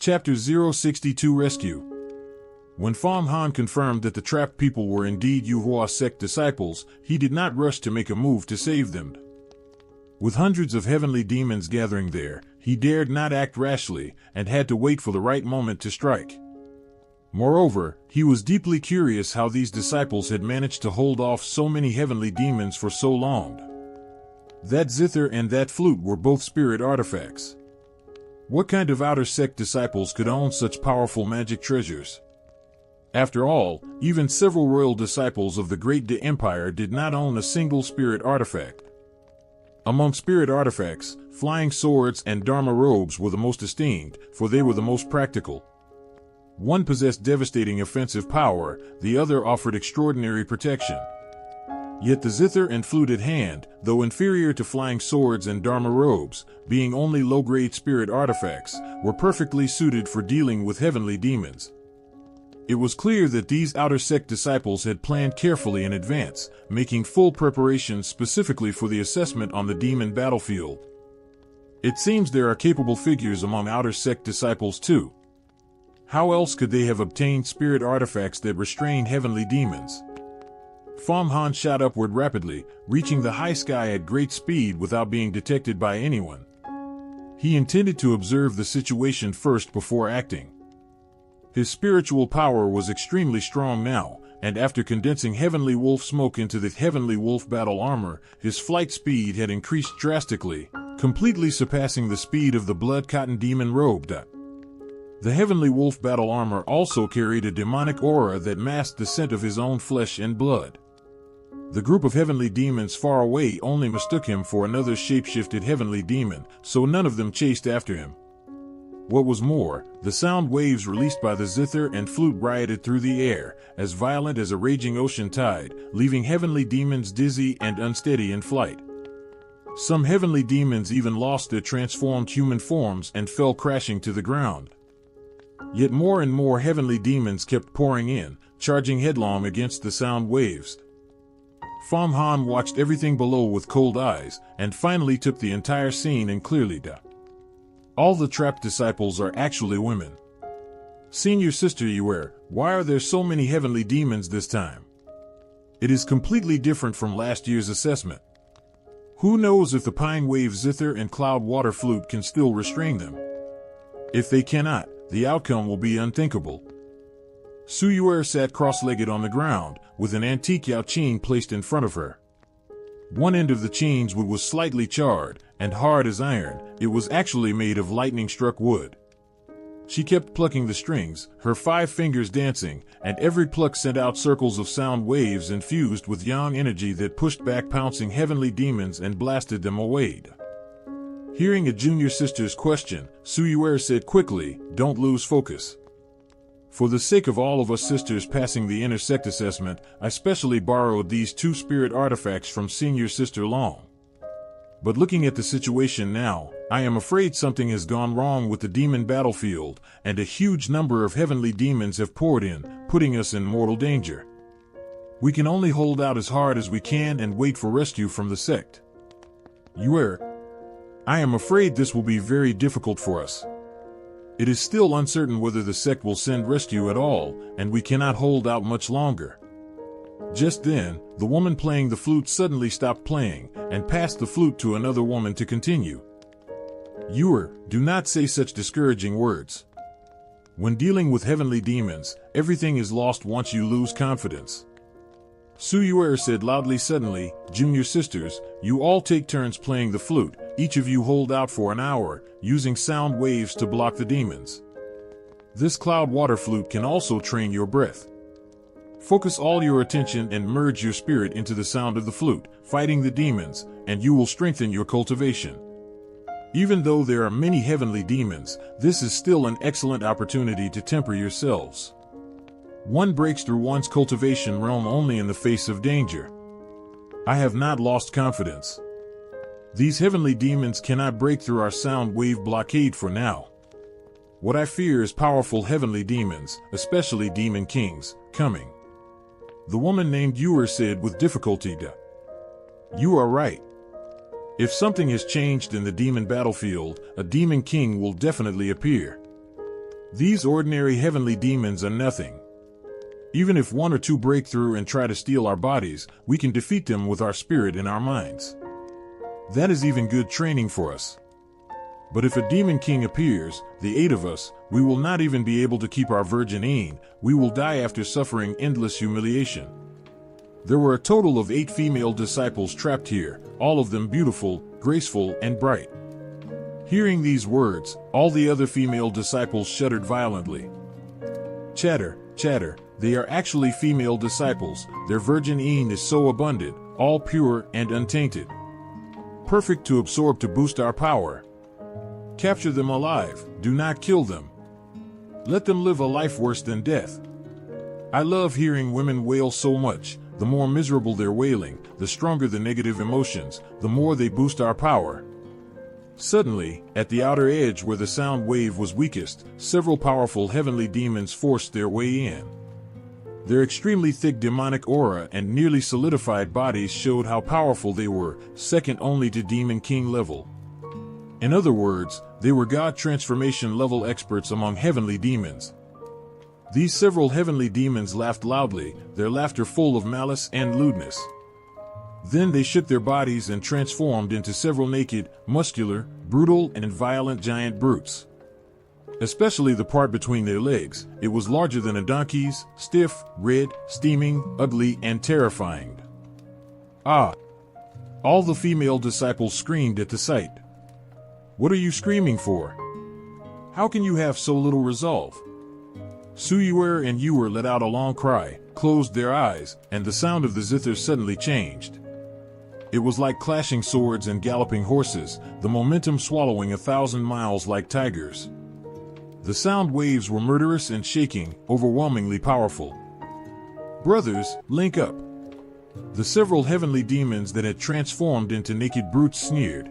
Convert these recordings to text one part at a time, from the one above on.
Chapter 062 Rescue. When Fang Han confirmed that the trapped people were indeed Yuhua sect disciples, he did not rush to make a move to save them. With hundreds of heavenly demons gathering there, he dared not act rashly and had to wait for the right moment to strike. Moreover, he was deeply curious how these disciples had managed to hold off so many heavenly demons for so long. That zither and that flute were both spirit artifacts. What kind of outer sect disciples could own such powerful magic treasures? After all, even several royal disciples of the Great Li Empire did not own a single spirit artifact. Among spirit artifacts, flying swords and dharma robes were the most esteemed, for they were the most practical. One possessed devastating offensive power, the other offered extraordinary protection. Yet the zither and flute at hand, though inferior to flying swords and dharma robes, being only low-grade spirit artifacts, were perfectly suited for dealing with heavenly demons. It was clear that these outer sect disciples had planned carefully in advance, making full preparations specifically for the assessment on the demon battlefield. It seems there are capable figures among outer sect disciples too. How else could they have obtained spirit artifacts that restrain heavenly demons? Fang Han shot upward rapidly, reaching the high sky at great speed without being detected by anyone. He intended to observe the situation first before acting. His spiritual power was extremely strong now, and after condensing Heavenly Wolf smoke into the Heavenly Wolf battle armor, his flight speed had increased drastically, completely surpassing the speed of the Blood Cotton Demon robe. The Heavenly Wolf battle armor also carried a demonic aura that masked the scent of his own flesh and blood. The group of heavenly demons far away only mistook him for another shapeshifted heavenly demon, so none of them chased after him. What was more, the sound waves released by the zither and flute rioted through the air, as violent as a raging ocean tide, leaving heavenly demons dizzy and unsteady in flight. Some heavenly demons even lost their transformed human forms and fell crashing to the ground. Yet more and more heavenly demons kept pouring in, charging headlong against the sound waves. Fang Han watched everything below with cold eyes, and finally took the entire scene in clearly. All the trapped disciples are actually women. Senior Sister Yuer, why are there so many heavenly demons this time? It is completely different from last year's assessment. Who knows if the Pine Wave Zither and Cloud Water Flute can still restrain them? If they cannot, the outcome will be unthinkable. Su Yuer sat cross-legged on the ground, with an antique Yao Qing placed in front of her. One end of the Qing's wood was slightly charred, and hard as iron. It was actually made of lightning-struck wood. She kept plucking the strings, her 5 fingers dancing, and every pluck sent out circles of sound waves infused with yang energy that pushed back pouncing heavenly demons and blasted them away. Hearing a junior sister's question, Su Yuer said quickly, "Don't lose focus. For the sake of all of us sisters passing the intersect assessment, I specially borrowed these 2 spirit artifacts from Senior Sister Long. But looking at the situation now, I am afraid something has gone wrong with the demon battlefield, and a huge number of heavenly demons have poured in, putting us in mortal danger. We can only hold out as hard as we can and wait for rescue from the sect. Yuer, I am afraid this will be very difficult for us. It is still uncertain whether the sect will send rescue at all, and we cannot hold out much longer." Just then, the woman playing the flute suddenly stopped playing, and passed the flute to another woman to continue. "Yuer, do not say such discouraging words. When dealing with heavenly demons, everything is lost once you lose confidence." Su Yuer said loudly suddenly, "Junior sisters, you all take turns playing the flute, each of you hold out for an hour, using sound waves to block the demons. This cloud water flute can also train your breath. Focus all your attention and merge your spirit into the sound of the flute, fighting the demons, and you will strengthen your cultivation. Even though there are many heavenly demons, this is still an excellent opportunity to temper yourselves. One breaks through one's cultivation realm only in the face of danger. I have not lost confidence. These heavenly demons cannot break through our sound wave blockade for now. What I fear is powerful heavenly demons, especially demon kings, coming." The woman named Yuer said with difficulty, "You are right. If something has changed in the demon battlefield, a demon king will definitely appear. These ordinary heavenly demons are nothing. Even if one or two break through and try to steal our bodies, we can defeat them with our spirit and our minds. That is even good training for us. But if a demon king appears, the 8 of us, we will not even be able to keep our virgin ain. We will die after suffering endless humiliation. There were a total of 8 female disciples trapped here, all of them beautiful, graceful, and bright. Hearing these words, all the other female disciples shuddered violently. Chatter, chatter, they are actually female disciples. Their virgin ain is so abundant, all pure and untainted. Perfect to absorb to boost our power. Capture them alive, do not kill them. Let them live a life worse than death. I love hearing women wail so much. The more miserable their wailing, the stronger the negative emotions, the more they boost our power. Suddenly, at the outer edge where the sound wave was weakest, several powerful heavenly demons forced their way in. Their extremely thick demonic aura and nearly solidified bodies showed how powerful they were, second only to Demon King level. In other words, they were God transformation level experts among heavenly demons. These several heavenly demons laughed loudly, their laughter full of malice and lewdness. Then they shook their bodies and transformed into several naked, muscular, brutal, and violent giant brutes. Especially the part between their legs, it was larger than a donkey's, stiff, red, steaming, ugly, and terrifying. Ah! All the female disciples screamed at the sight. What are you screaming for? How can you have so little resolve? Suyuer and Yuer let out a long cry, closed their eyes, and the sound of the zither suddenly changed. It was like clashing swords and galloping horses, the momentum swallowing 1,000 miles like tigers. The sound waves were murderous and shaking, overwhelmingly powerful. Brothers, link up. The several heavenly demons that had transformed into naked brutes sneered.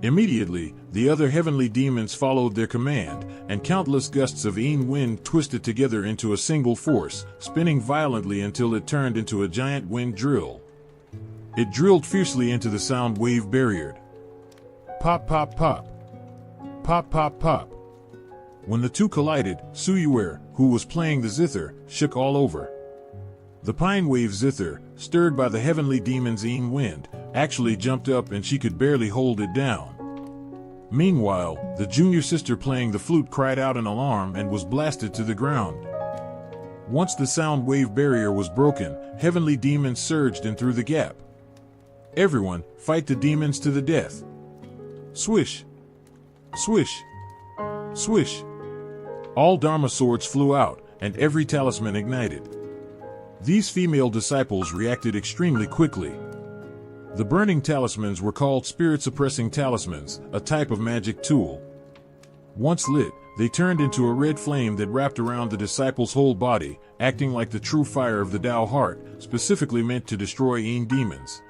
Immediately, the other heavenly demons followed their command, and countless gusts of ain wind twisted together into a single force, spinning violently until it turned into a giant wind drill. It drilled fiercely into the sound wave barrier. Pop, pop, pop. Pop, pop, pop. When the two collided, Suyuer, who was playing the zither, shook all over. The pine wave zither, stirred by the heavenly demon's ain wind, actually jumped up and she could barely hold it down. Meanwhile, the junior sister playing the flute cried out in alarm and was blasted to the ground. Once the sound wave barrier was broken, heavenly demons surged in through the gap. Everyone, fight the demons to the death. Swish! Swish! Swish! All Dharma swords flew out, and every talisman ignited. These female disciples reacted extremely quickly. The burning talismans were called spirit-suppressing talismans, a type of magic tool. Once lit, they turned into a red flame that wrapped around the disciples' whole body, acting like the true fire of the Tao heart, specifically meant to destroy ain demons.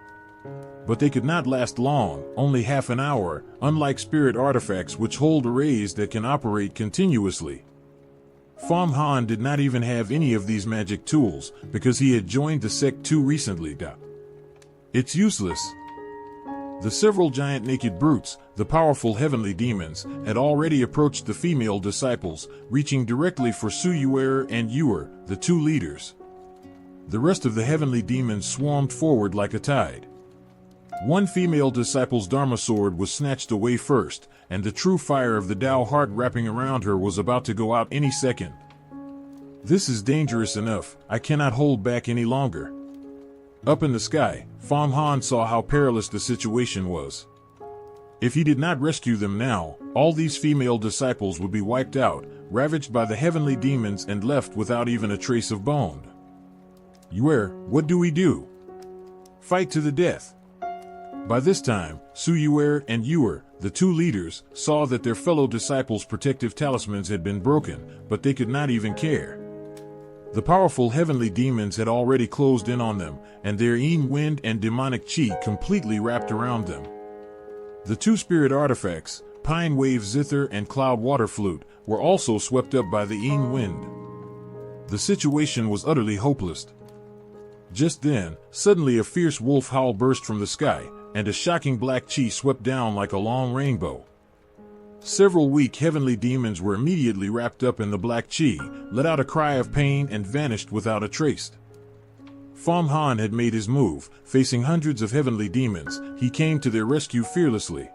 But they could not last long, only half an hour, unlike spirit artifacts which hold arrays that can operate continuously. Fang Han did not even have any of these magic tools, because he had joined the sect too recently. It's useless. The several giant naked brutes, the powerful heavenly demons, had already approached the female disciples, reaching directly for Suyuer and Yuer, the two leaders. The rest of the heavenly demons swarmed forward like a tide. One female disciple's Dharma sword was snatched away first, and the true fire of the Tao heart wrapping around her was about to go out any second. This is dangerous enough, I cannot hold back any longer. Up in the sky, Fang Han saw how perilous the situation was. If he did not rescue them now, all these female disciples would be wiped out, ravaged by the heavenly demons and left without even a trace of bone. Yuer, what do we do? Fight to the death. By this time, Suyuer and Yuer, the two leaders, saw that their fellow disciples' protective talismans had been broken, but they could not even care. The powerful heavenly demons had already closed in on them, and their ain wind and demonic chi completely wrapped around them. The two spirit artifacts, Pine Wave Zither and Cloud Water Flute, were also swept up by the ain wind. The situation was utterly hopeless. Just then, suddenly a fierce wolf howl burst from the sky, and a shocking black chi swept down like a long rainbow. Several weak heavenly demons were immediately wrapped up in the black chi, let out a cry of pain, and vanished without a trace. Fang Han had made his move. Facing hundreds of heavenly demons, he came to their rescue fearlessly.